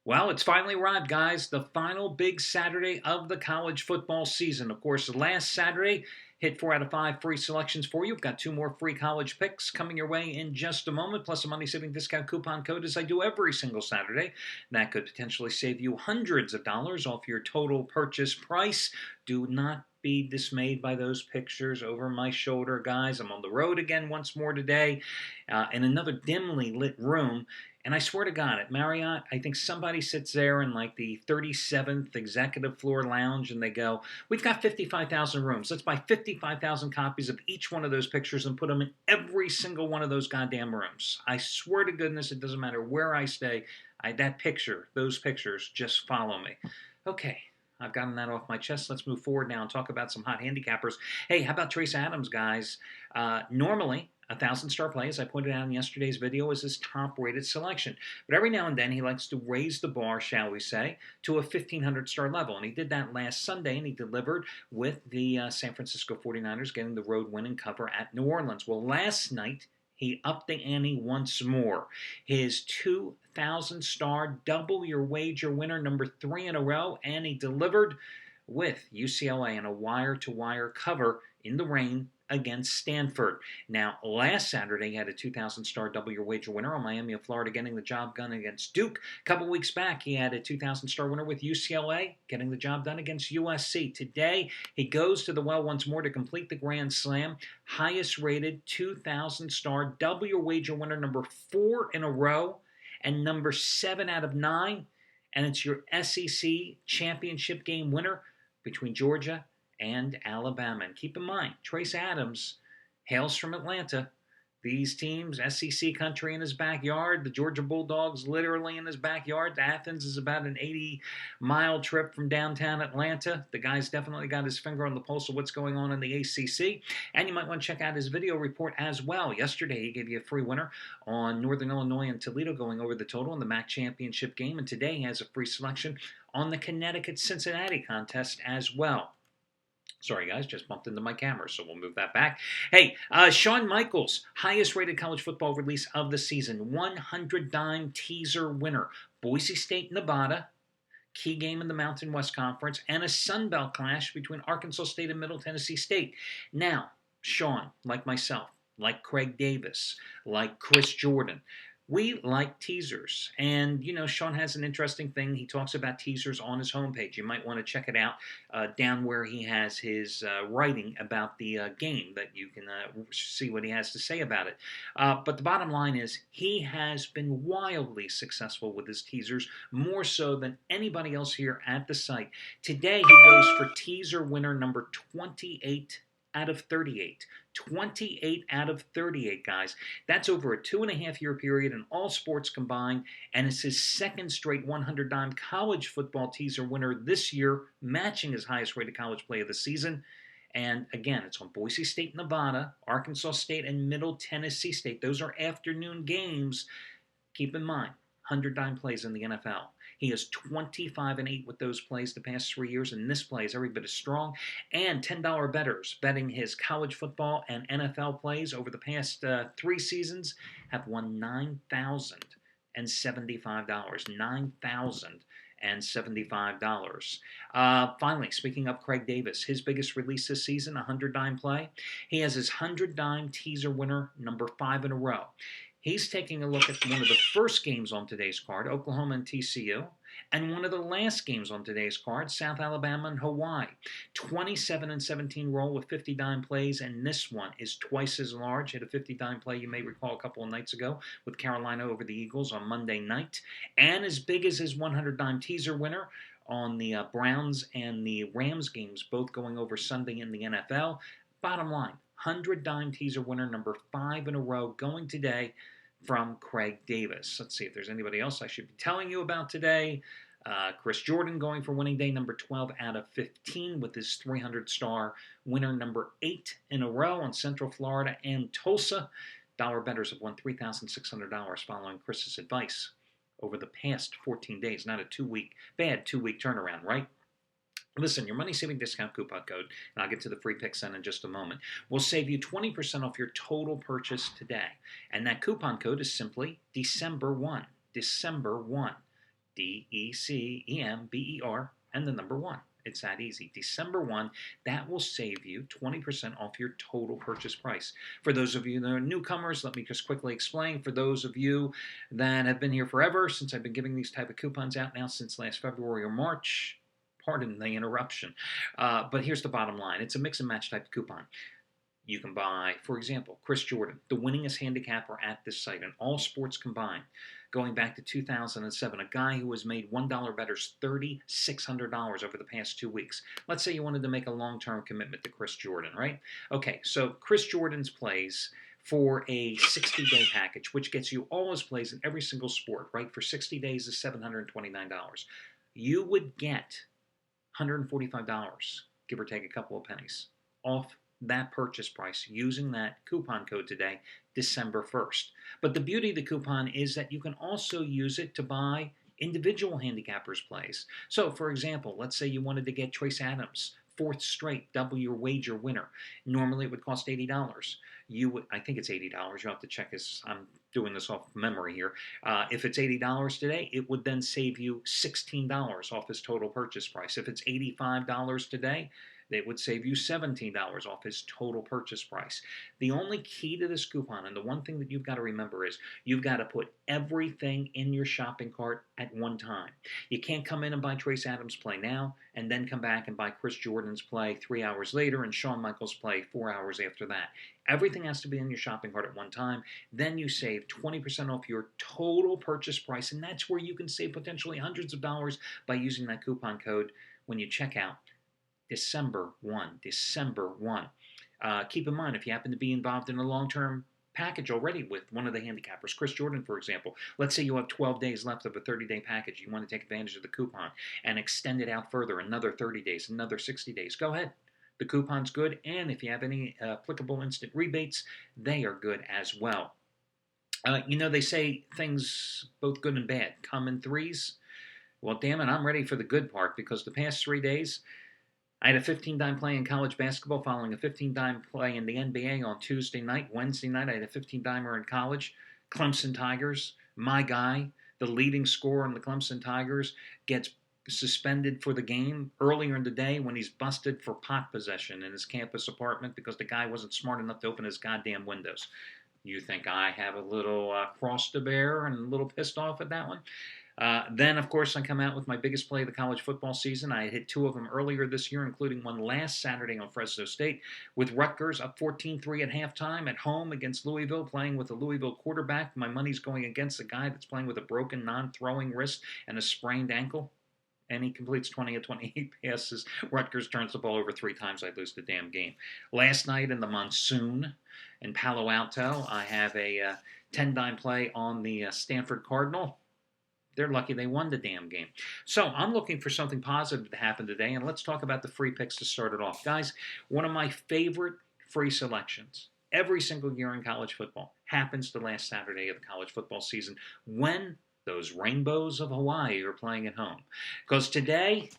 Well, it's finally arrived, guys. The final big Saturday of the college football season. Of course, last Saturday hit 4 out of 5 free selections for you. We've got 2 more free college picks coming your way in just a moment, plus a money saving discount coupon code as I do every single Saturday. That could potentially save you hundreds of dollars off your total purchase price. Do not be dismayed by those pictures over my shoulder, guys. I'm on the road again once more today in another dimly lit room. And I swear to God, at Marriott, I think somebody sits there in like the 37th executive floor lounge and they go, "We've got 55,000 rooms. Let's buy 55,000 copies of each one of those pictures and put them in every single one of those goddamn rooms." I swear to goodness, it doesn't matter where I stay. Those pictures just follow me. Okay. I've gotten that off my chest. Let's move forward now and talk about some hot handicappers. Hey, how about Trace Adams, guys? Normally, a 1,000-star play, as I pointed out in yesterday's video, is his top-rated selection. But every now and then, he likes to raise the bar, shall we say, to a 1,500-star level. And he did that last Sunday, and he delivered with the San Francisco 49ers getting the road win and cover at New Orleans. Well, last night, he upped the ante once more. His 2,000-star double your wager winner, number 3 in a row, and he delivered with UCLA in a wire-to-wire cover in the rain against Stanford. Now, last Saturday, he had a 2,000-star double your wager winner on Miami of Florida getting the job done against Duke. A couple weeks back, he had a 2,000-star winner with UCLA getting the job done against USC. Today, he goes to the well once more to complete the Grand Slam. Highest rated 2,000-star double your wager winner, number 4 in a row, and number 7 out of 9. And it's your SEC championship game winner between Georgia and Alabama. And keep in mind, Trace Adams hails from Atlanta. These teams, SEC country in his backyard, the Georgia Bulldogs literally in his backyard. Athens is about an 80-mile trip from downtown Atlanta. The guy's definitely got his finger on the pulse of what's going on in the ACC. And you might want to check out his video report as well. Yesterday, he gave you a free winner on Northern Illinois and Toledo going over the total in the MAC championship game. And today, he has a free selection on the Connecticut-Cincinnati contest as well. Sorry, guys, just bumped into my camera, so we'll move that back. Hey, Shawn Michaels, highest rated college football release of the season, 100 dime teaser winner. Boise State, Nevada, key game in the Mountain West Conference, and a Sun Belt clash between Arkansas State and Middle Tennessee State. Now, Shawn, like myself, like Craig Davis, like Chris Jordan, we like teasers. And, Shawn has an interesting thing. He talks about teasers on his homepage. You might want to check it out down where he has his writing about the game that you can see what he has to say about it. But the bottom line is he has been wildly successful with his teasers, more so than anybody else here at the site. Today he goes for teaser winner number 28 out of 38. 28 out of 38, guys. That's over a 2.5-year period in all sports combined, and it's his second straight 100 dime college football teaser winner this year, matching his highest rated college play of the season. And again, it's on Boise State, Nevada, Arkansas State, and Middle Tennessee State. Those are afternoon games. Keep in mind, 100 dime plays in the NFL. He is 25-8 with those plays the past 3 years, and this play is every bit as strong. And $10 bettors betting his college football and NFL plays over the past 3 seasons have won $9,075. $9,075. Finally, speaking of Craig Davis, his biggest release this season, a 100 dime play. He has his 100 dime teaser winner, number 5 in a row. He's taking a look at one of the first games on today's card, Oklahoma and TCU, and one of the last games on today's card, South Alabama and Hawaii. 27-17 roll with 50 dime plays, and this one is twice as large. Hit a 50 dime play, you may recall, a couple of nights ago with Carolina over the Eagles on Monday night, and as big as his 100 dime teaser winner on the Browns and the Rams games, both going over Sunday in the NFL. Bottom line, 100 dime teaser winner, number 5 in a row, going today from Craig Davis. Let's see if there's anybody else I should be telling you about today. Chris Jordan going for winning day number 12 out of 15 with his 300-star winner number 8 in a row on Central Florida and Tulsa. Dollar bettors have won $3,600 following Chris's advice over the past 14 days. Not a bad two-week turnaround, right? Listen, your money-saving discount coupon code, and I'll get to the free picks in just a moment, will save you 20% off your total purchase today. And that coupon code is simply December 1. December 1. December, and the number 1. It's that easy. December 1, that will save you 20% off your total purchase price. For those of you that are newcomers, let me just quickly explain. For those of you that have been here forever, since I've been giving these type of coupons out now since last February or March, pardon the interruption, but here's the bottom line. It's a mix and match type of coupon. You can buy, for example, Chris Jordan, the winningest handicapper at this site in all sports combined, going back to 2007, a guy who has made $1 bettors $3,600 over the past 2 weeks. Let's say you wanted to make a long-term commitment to Chris Jordan, right? Okay, so Chris Jordan's plays for a 60-day package, which gets you all his plays in every single sport, right? For 60 days is $729. You would get $145, give or take a couple of pennies, off that purchase price using that coupon code today, December 1st. But the beauty of the coupon is that you can also use it to buy individual handicappers plays. So, for example, let's say you wanted to get Trace Adams, 4th straight double your wager winner. Normally it would cost $80. I think it's $80. You'll have to check as I'm doing this off memory here. If it's $80 today, it would then save you $16 off his total purchase price. If it's $85 today, they would save you $17 off his total purchase price. The only key to this coupon, and the one thing that you've got to remember, is you've got to put everything in your shopping cart at one time. You can't come in and buy Trace Adams' play now and then come back and buy Chris Jordan's play 3 hours later and Shawn Michaels' play 4 hours after that. Everything has to be in your shopping cart at one time. Then you save 20% off your total purchase price, and that's where you can save potentially hundreds of dollars by using that coupon code when you check out. December 1. Keep in mind, if you happen to be involved in a long-term package already with one of the handicappers, Chris Jordan, for example, let's say you have 12 days left of a 30-day package. You want to take advantage of the coupon and extend it out further, another 30 days, another 60 days. Go ahead. The coupon's good, and if you have any applicable instant rebates, they are good as well. They say things both good and bad come in threes. Well, damn it, I'm ready for the good part, because the past 3 days, I had a 15-dime play in college basketball following a 15-dime play in the NBA on Tuesday night. Wednesday night, I had a 15-dimer in college. Clemson Tigers, my guy, the leading scorer on the Clemson Tigers, gets suspended for the game earlier in the day when he's busted for pot possession in his campus apartment because the guy wasn't smart enough to open his goddamn windows. You think I have a little cross to bear and a little pissed off at that one? Then, of course, I come out with my biggest play of the college football season. I hit 2 of them earlier this year, including one last Saturday on Fresno State, with Rutgers up 14-3 at halftime at home against Louisville, playing with a Louisville quarterback. My money's going against a guy that's playing with a broken, non-throwing wrist and a sprained ankle. And he completes 20 of 28 passes. Rutgers turns the ball over 3 times. I lose the damn game. Last night in the Monsoon in Palo Alto, I have a 10-dime play on the Stanford Cardinal. They're lucky they won the damn game. So I'm looking for something positive to happen today, and let's talk about the free picks to start it off. Guys, one of my favorite free selections every single year in college football happens the last Saturday of the college football season when those Rainbows of Hawaii are playing at home. Because today,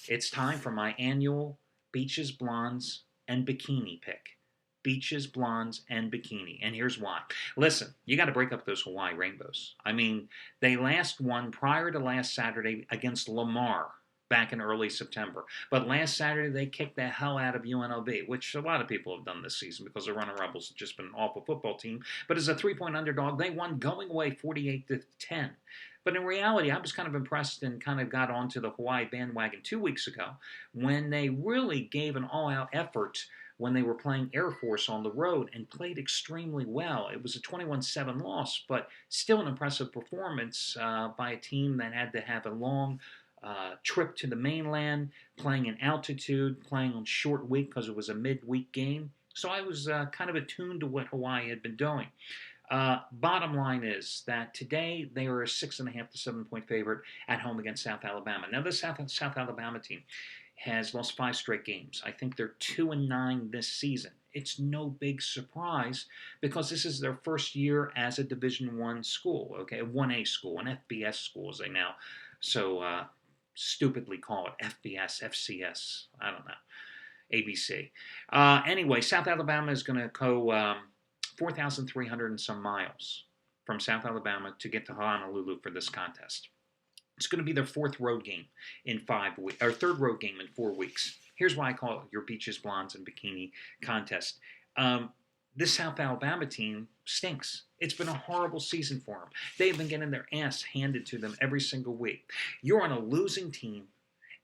it's time for my annual Beaches, Blondes, and Bikini pick. Beaches, blondes, and bikini. And here's why. Listen, you got to break up those Hawaii Rainbows. I mean, they last won prior to last Saturday against Lamar back in early September. But last Saturday, they kicked the hell out of UNLV, which a lot of people have done this season because the Running Rebels have just been an awful football team. But as a 3-point underdog, they won going away 48-10. But in reality, I was kind of impressed and kind of got onto the Hawaii bandwagon 2 weeks ago when they really gave an all-out effort when they were playing Air Force on the road and played extremely well. It was a 21-7 loss, but still an impressive performance by a team that had to have a long trip to the mainland, playing in altitude, playing on short week because it was a midweek game. So I was kind of attuned to what Hawaii had been doing. Bottom line is that today they are a 6.5 to 7-point favorite at home against South Alabama. Now, this South Alabama team has lost 5 straight games. I think they're 2-9 this season. It's no big surprise because this is their first year as a Division I school, okay, a 1A school, an FBS school as they now so stupidly call it, FBS, FCS, I don't know, ABC. Anyway, South Alabama is going to go 4,300 and some miles from South Alabama to get to Honolulu for this contest. It's going to be their fourth road game in 5 weeks, or third road game in 4 weeks. Here's why I call it your beaches, blondes, and bikini contest. Um, this South Alabama team stinks. It's been a horrible season for them. They've been getting their ass handed to them every single week. You're on a losing team,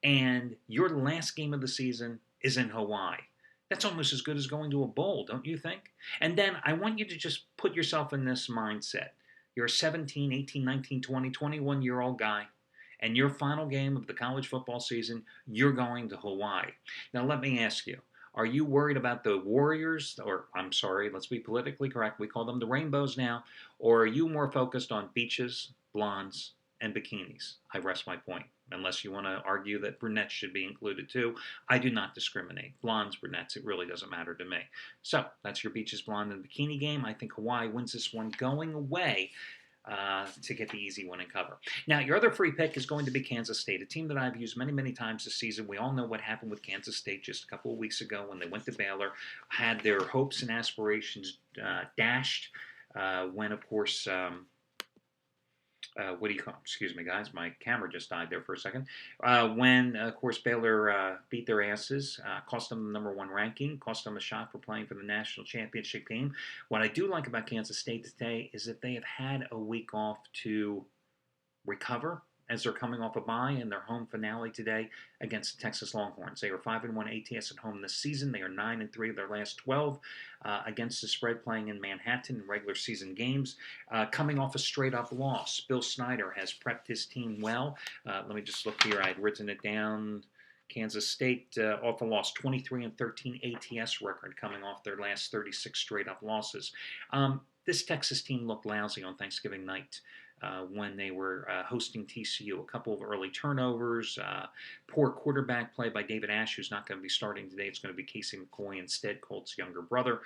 and your last game of the season is in Hawaii. That's almost as good as going to a bowl, don't you think? And then I want you to just put yourself in this mindset. You're a 17, 18, 19, 20, 21-year-old guy, and your final game of the college football season, you're going to Hawaii. Now, let me ask you, are you worried about the Warriors, or I'm sorry, let's be politically correct, we call them the Rainbows now, or are you more focused on beaches, blondes, and bikinis? I rest my point. Unless you want to argue that brunettes should be included too. I do not discriminate. Blondes, brunettes, it really doesn't matter to me. So that's your beaches, blonde, and bikini game. I think Hawaii wins this one going away to get the easy one and cover. Now, your other free pick is going to be Kansas State, a team that I've used many, many times this season. We all know what happened with Kansas State just a couple of weeks ago when they went to Baylor, had their hopes and aspirations dashed when, of course, what do you call? Excuse me, guys. My camera just died there for a second. When, of course, Baylor beat their asses, cost them the number one ranking, cost them a shot for playing for the national championship game. What I do like about Kansas State today is that they have had a week off to recover as they're coming off a bye in their home finale today against the Texas Longhorns. They are 5-1 ATS at home this season. They are 9-3 of their last 12 against the spread, playing in Manhattan in regular season games. Coming off a straight-up loss, Bill Snyder has prepped his team well. Let me just look here. I had written it down. Kansas State off a loss, 23-13 ATS record, coming off their last 36 straight-up losses. This Texas team looked lousy on Thanksgiving night. When they were hosting TCU. A couple of early turnovers, poor quarterback play by David Ash, who's not going to be starting today. It's going to be Casey McCoy instead, Colt's younger brother.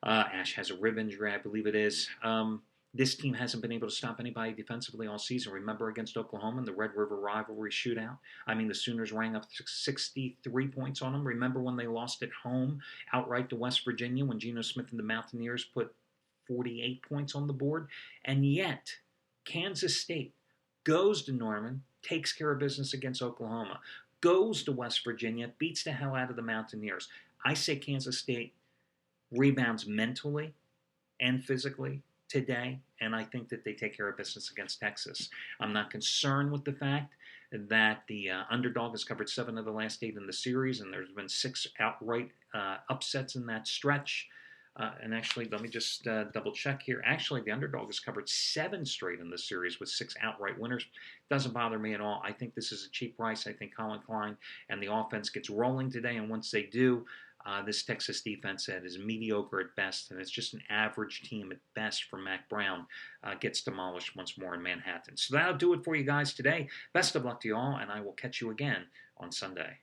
Ash has a rib injury, I believe it is. This team hasn't been able to stop anybody defensively all season. Remember against Oklahoma in the Red River rivalry shootout? I mean, the Sooners rang up 63 points on them. Remember when they lost at home outright to West Virginia when Geno Smith and the Mountaineers put 48 points on the board? And yet, Kansas State goes to Norman, takes care of business against Oklahoma, goes to West Virginia, beats the hell out of the Mountaineers. I say Kansas State rebounds mentally and physically today, and I think that they take care of business against Texas. I'm not concerned with the fact that the underdog has covered 7 of the last 8 in the series, and there's been 6 outright upsets in that stretch. And actually, let me just double check here. Actually, the underdog has covered 7 straight in this series with 6 outright winners. Doesn't bother me at all. I think this is a cheap price. I think Colin Klein and the offense gets rolling today. And once they do, this Texas defense that is mediocre at best, and it's just an average team at best for Mac Brown, gets demolished once more in Manhattan. So that'll do it for you guys today. Best of luck to you all, and I will catch you again on Sunday.